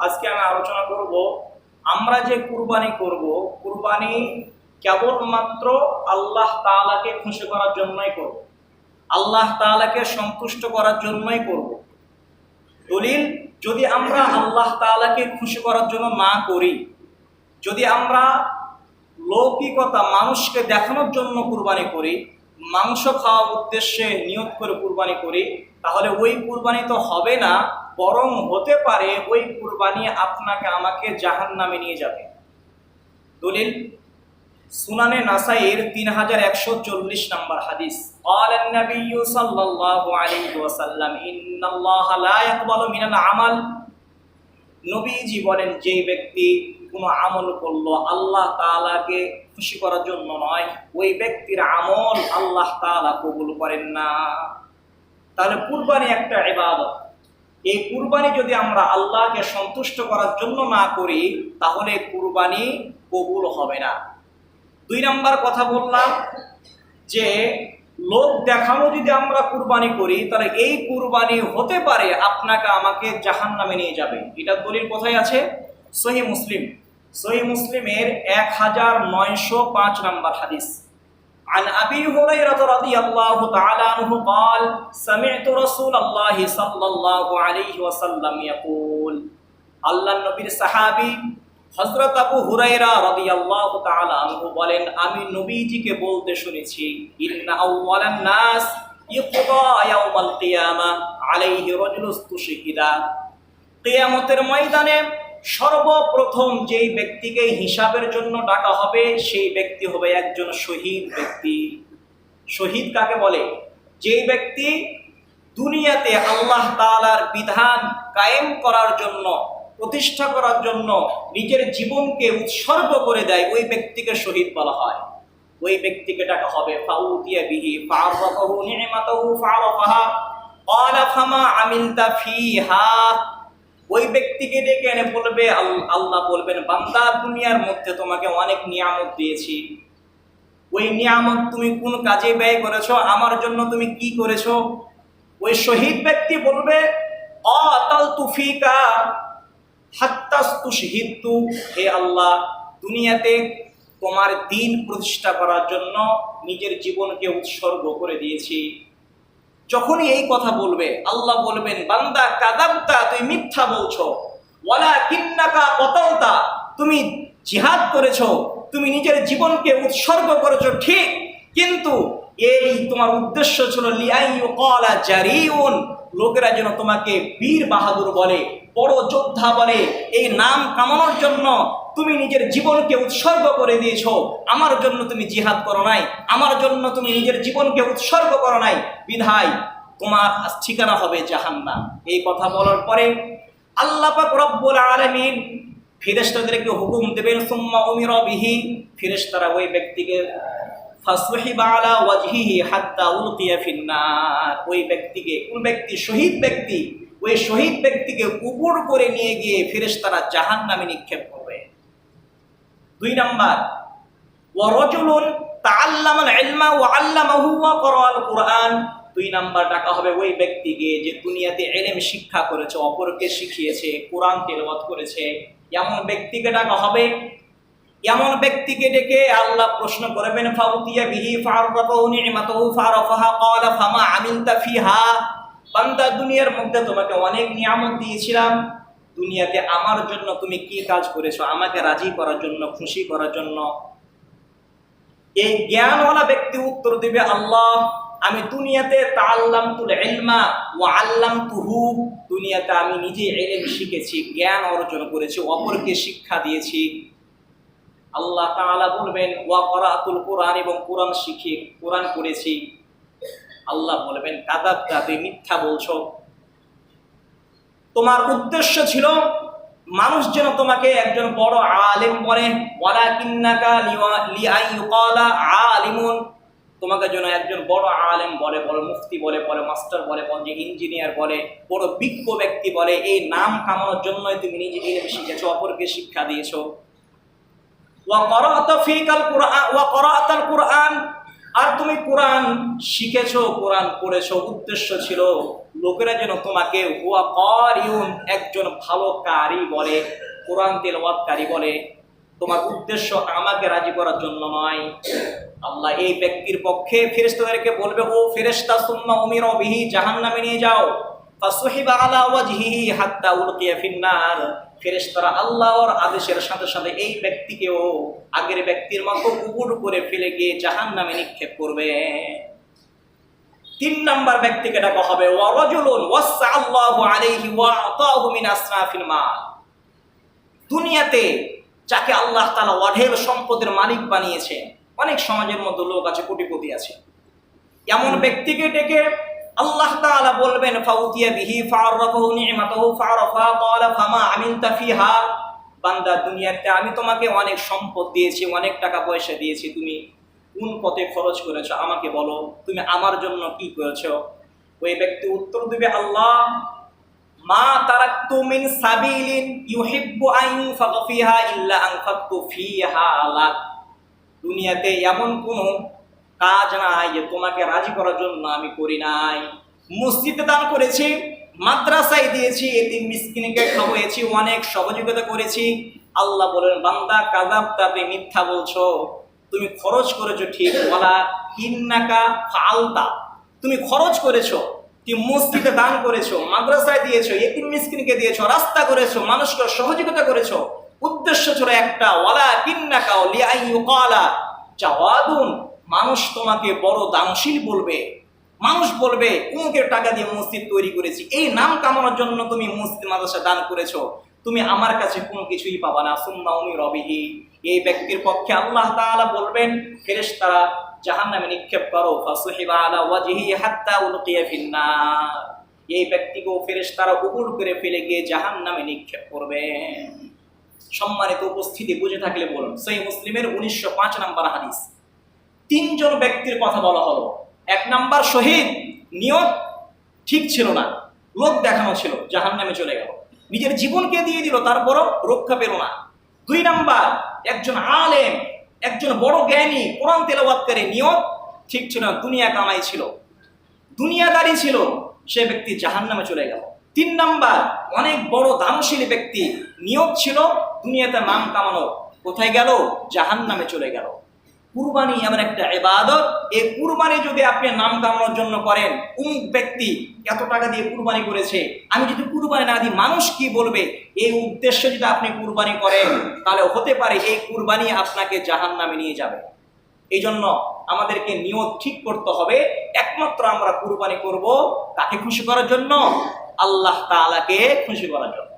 আজকে আমি আলোচনা করব আমরা যে কুরবানি করব, কুরবানি কেবলমাত্র আল্লাহ তাআলাকে খুশি করার জন্যই করব, আল্লাহ তাআলাকে সন্তুষ্ট করার জন্যই করব। দলিল, যদি আমরা আল্লাহ তাআলাকে খুশি করার জন্য না করি, যদি আমরা লৌকিকতা মানুষকে দেখানোর জন্য কুরবানি করি, মাংস খাওয়ার উদ্দেশ্যে নিয়ত করে কুরবানি করি, তাহলে ওই কুরবানি তো হবে না, বরং হতে পারে ওই কুরবানি আপনাকে আমাকে জাহান্নামে নিয়ে যাবে। দলিল, সুনানে নাসাইর 3140 নম্বর হাদিস, ক্বালান নবিয়্যু সাল্লাল্লাহু আলাইহি ওয়াসাল্লাম ইন্নাল্লাহা লা ইয়াকবালু মিনাল আমাল। নবীজি বলেন, যে ব্যক্তি কোনো আমল করলো আল্লাহ তাআলাকে খুশি করার জন্য নয়, ওই ব্যক্তির আমল আল্লাহ তাআলা কবুল করেন না। তাহলে কুরবানি একটা ইবাদত, এই কুরবানি যদি আমরা আল্লাহকে সন্তুষ্ট করার জন্য না করি, তাহলে কুরবানি কবুল হবে না। 2 নম্বর কথা বললাম যে লোক দেখানো যদি আমরা কুরবানি করি, তাহলে এই কুরবানি হতে পারে আপনাকে আমাকে জাহান্নামে নিয়ে যাবে। এটা দলিল কোথায় আছে? সহিহ মুসলিম, সহিহ মুসলিমের 1905 নম্বর হাদিস। عن أبي هريرة رضي الله تعالى عنه قال سمعت رسول الله صلى الله عليه وسلم يقول, আল্লাহর নবীর সাহাবী হযরত আবু হুরায়রা রাদিয়াল্লাহু তাআলা আনহু বলেন, আমি নবীজিকে বলতে শুনেছি, ইন্না আউওয়ালান নাস ইউকদা ইয়াউমাল কিয়ামা আলাইহি রাজুলুস তুশহিদা। কিয়ামতের ময়দানে সর্বপ্রথম যেই ব্যক্তিকে হিসাবের জন্য ডাকা হবে, সেই ব্যক্তি হবে একজন শহীদ ব্যক্তি। শহীদ কাকে বলে? যেই ব্যক্তি দুনিয়াতে আল্লাহ তাআলার বিধান কায়েম করার জন্য, প্রতিষ্ঠা করার জন্য নিজের জীবনকে উৎসর্গ করে দেয়, ওই ব্যক্তিকে শহীদ বলা হয়। ওই ব্যক্তিকে ডাকা হবে ফাউতিয়া বিহি ফাআরাফাহু নি'মাতাহু ফাআরাফাহা ক্বালা ফামা আমিলতা ফিহা। ওই ব্যক্তিকে ডেকে এনে বলবে, আল্লাহ বলবেন, বান্দা, দুনিয়ার মধ্যে তোমাকে অনেক নিয়ামত দিয়েছি, ওই নিয়ামত তুমি কোন কাজে ব্যয় করেছো, আমার জন্য তুমি কি করেছো? ওই শহীদ ব্যক্তি বলবে, ক্বাতালতু ফিকা হাত্তাস্তুশহিদতু, হে আল্লাহ, দুনিয়াতে তোমার দ্বীন প্রতিষ্ঠা করার জন্য নিজের জীবনকে উৎসর্গ করে দিয়েছি। যখনই এই কথা বলবে, আল্লাহ বলবেন, বান্দা, কাযাবতা, তুই মিথ্যা বলছো, ওয়ালাকিন্নাকা ক্বাতালতা, তুমি জিহাদ করেছো, তুমি নিজের জীবনকে উৎসর্গ করেছো ঠিক, কিন্তু এই তোমার উদ্দেশ্য ছিল লিআইয়ুকালা জারিউন, লোকেরা যেন তোমাকে বীর বাহাদুর বলে, বড় যোদ্ধা বলে, এই নাম কামানোর জন্য তুমি নিজের জীবনকে উৎসর্গ করে দিয়েছো। আমার জন্য তুমি জিহাদ করো নাই, আমার জন্য তুমি নিজের জীবনকে উৎসর্গ করো নাই, বিধায় তোমার ঠিকানা হবে জাহান্নাম। এই কথা বলার পরে আল্লাহ পাক রব্বুল আলামিন ফেরেশতাদেরকে হুকুম দেবেন, সুম্মা উমিরা বিহি, ফেরেশতারা ওই ব্যক্তিকে ফাসহিবা আলা ওয়াজহিহি হাত্তা উলকিয়া ফিন্নার, ওই ব্যক্তিকে, কোন ব্যক্তি? শহীদ ব্যক্তি, ওই শহীদ ব্যক্তিকে উপর করে নিয়ে গিয়ে ফেরেশতারা জাহান্নামে নিক্ষেপ করবে। 2 নাম্বার, ওয়া রাজুলুন তাআল্লামাল ইলমা ওয়া আল্লামাহু ওয়া ক্বারাআল কুরআন। 2 নাম্বার ডাকা হবে ওই ব্যক্তিকে যে দুনিয়াতে ইলম শিক্ষা করেছে, অপরকে শিখিয়েছে, কোরআন তেলাওয়াত করেছে, এমন ব্যক্তিকে ডাকা হবে। এমন ব্যক্তিকে ডেকে আল্লাহ প্রশ্ন করবেন, ফাউতিয়া বিহি ফাআরাফাহু নি'মাতাহু ফাআরাফাহা ক্বালা ফামা আমিলতা ফিহা, বান্দা, দুনিয়ার মধ্যে তোমাকে অনেক নিয়ামত দিয়েছিলাম, দুনিয়াতে আমার জন্য তুমি কি কাজ করেছো, আমাকে রাজি করার জন্য, খুশি করার জন্য? এই জ্ঞানওয়ালা ব্যক্তি উত্তর দিবে, আল্লাহ, আমি দুনিয়াতে তাআল্লামতুল ইলমা ওয়া আল্লামতুহু, দুনিয়াতে আমি নিজে ইলম শিখেছি, জ্ঞান অর্জন করেছি, অপরকে শিক্ষা দিয়েছি। আল্লাহ তাআলা বলবেন, ওয়া ক্বারাআতুল কুরআন, এবং কোরআন শিখে, কোরআন পড়েছি। আল্লাহ বলবেন, কাযাবতা, তুমি মিথ্যা বলছো, তোমার উদ্দেশ্য ছিল মানুষ যেন তোমাকে একজন বড় আলেম বলে, ওয়ালাকিন্নাকা লিআইয়ুকালা আলিমুন, তোমাকে যেন একজন বড় আলেম বলে, বড় মুফতি বলে, বড় মাস্টার বলে, বড় ইঞ্জিনিয়ার বলে, বড় বিজ্ঞ ব্যক্তি বলে, এই নাম কামানোর জন্যই তুমি নিজে ইলম শিখেছো, অপরকে শিক্ষা দিয়েছো। ওয়া ক্বারাআতা ফিকাল কুরআন ওয়া ক্বারাআতাল কুরআন, আর তুমি কোরআন শিখেছো, কোরআন পড়েছো, উদ্দেশ্য ছিল লোকেরা যেন তোমাকে হুয়া কারিউন, একজন ভালো কারি বলে, কোরআন তেলাওয়াতকারী বলে। তোমার উদ্দেশ্য আমাকে রাজি করার জন্য নয়। আল্লাহ এই ব্যক্তির পক্ষে ফেরেশতাদেরকে বলবে, ও ফেরেশতা, সুম্মা উমিরা বিহি, জাহান্নামে নিয়ে যাও। ফাসুহিবা আলা ওয়াজহিহি হাত্তা উলকিয়া ফিন্নার। ফেরেশতারা আল্লাহর আদেশের সাথে সাথে এই ব্যক্তিকেও আগের ব্যক্তির মতো উপুড় করে ফেলে গিয়ে জাহান্নামে নিক্ষেপ করবে। 3 নাম্বার ব্যক্তিকে ডাকা হবে ওয়া রাজুলুন ওয়াসআল্লাহু আলাইহি ওয়া আতাহু মিন আসরাফিল মাল। দুনিয়াতে যাকে আল্লাহ তাআলা অঢেল সম্পদের মালিক বানিয়েছে, অনেক সমাজের মধ্যে লোক আছে কোটিপতি আছে, এমন ব্যক্তিকে ডেকে আল্লাহ তাআলা বলবেন, ফাউতিয়া বিহি ফাআরাফাহু নি'মাতাহু ফাআরাফা ক্বালা ফামা আমিলতা ফিহা। বান্দা, দুনিয়াতে আমি তোমাকে অনেক সম্পদ দিয়েছি, অনেক টাকা পয়সা দিয়েছি, তুমি কোন পথে খরচ করেছো আমাকে বলো, তুমি আমার জন্য কি করেছো? ওই ব্যক্তি উত্তর দিবে, আল্লাহ মা তারাকতু মিন সাবিলিন ইউহিব্বু আন ইউনফাকা ফিহা ইল্লা আনফাকতু ফিহা লাক। দুনিয়াতে এমন কোন কাজ নাই যে তোমাকে রাজি করার জন্য আমি করি নাই। মসজিদে দান করেছি, মাদ্রাসায় দিয়েছি, এতিম মিসকিনকে খাওয়াইছি, অনেক সহযোগিতা করেছি। আল্লাহ বলেন, বান্দা কাযাবতা, তুমি মিথ্যা বলছো। তুমি খরচ করেছো ঠিক, ওয়ালা ইন্নাকা ফাআলতা, তুমি খরচ করেছো, তুমি মসজিদে দান করেছো, মাদ্রাসায় দিয়েছো, এতিম মিসকিনকে দিয়েছো, রাস্তা করেছো, মানুষকে সহযোগিতা করেছো। উদ্দেশ্য ছিল একটা, ওয়ালা কিন্নাকা লিআইয়ুকালা জাওয়াদুন, মানুষ তোমাকে বড় দানশীল বলবে। মানুষ বলবে, অমুকের টাকা দিয়ে মসজিদ তৈরি করেছি, এই নাম কামানোর জন্য তুমি মসজিদ মাদ্রাসা দান করেছো, তুমি আমার কাছে কোনো কিছুই পাবা না। সুম্মা উমিরা বিহি, এই ব্যক্তির পক্ষে আল্লাহ তাআলা বলবেন, ফেরেশতারা জাহান্নামে নিক্ষেপ করো। ফাসুহিবা আলা ওয়াজহি হাত্তা উলকিয়া ফিন্নার, এই ব্যক্তিকেও ফেরেশতারা উপুড় করে ফেলে গিয়ে জাহান্নামে নিক্ষেপ করবে। সম্মানিত উপস্থিতি, বুঝে থাকলে বলুন, সহিহ মুসলিমের 1905 নম্বর হাদিস। 3 জন ব্যক্তির কথা বলা হলো। 1 নাম্বার শহীদ, নিয়ত ঠিক ছিল না, লোক দেখানো ছিল, জাহান্নামে চলে গেল, নিজের জীবনকে দিয়ে দিল, তারপরও রক্ষা পেল না। 2 নাম্বার একজন আলেম, একজন বড় জ্ঞানী, কোরআন তেলাওয়াতকারী, নিয়ত ঠিক ছিল না, দুনিয়া কামাই ছিল, দুনিয়াদারি ছিল, সে ব্যক্তি জাহান্নামে চলে গেল। 3 নাম্বার অনেক বড় দানশীল ব্যক্তি, নিয়ত ছিল দুনিয়াতে নাম কামানো, কোথায় গেল? জাহান্নামে চলে গেল। কুরবানি এমন একটা ইবাদত, এই কুরবানি যদি আপনি নাম কামানোর জন্য করেন, অমুক ব্যক্তি এত টাকা দিয়ে কুরবানি করেছে, আমি যদি কুরবানি না দিই মানুষ কি বলবে, এই উদ্দেশ্যে যদি আপনি কুরবানি করেন, তাহলে হতে পারে এই কুরবানি আপনাকে জাহান্নামে নিয়ে যাবে। এই জন্য আমাদেরকে নিয়ত ঠিক করতে হবে, একমাত্র আমরা কুরবানি করব কাকে খুশি করার জন্য? আল্লাহ তাআলাকে খুশি করার জন্য।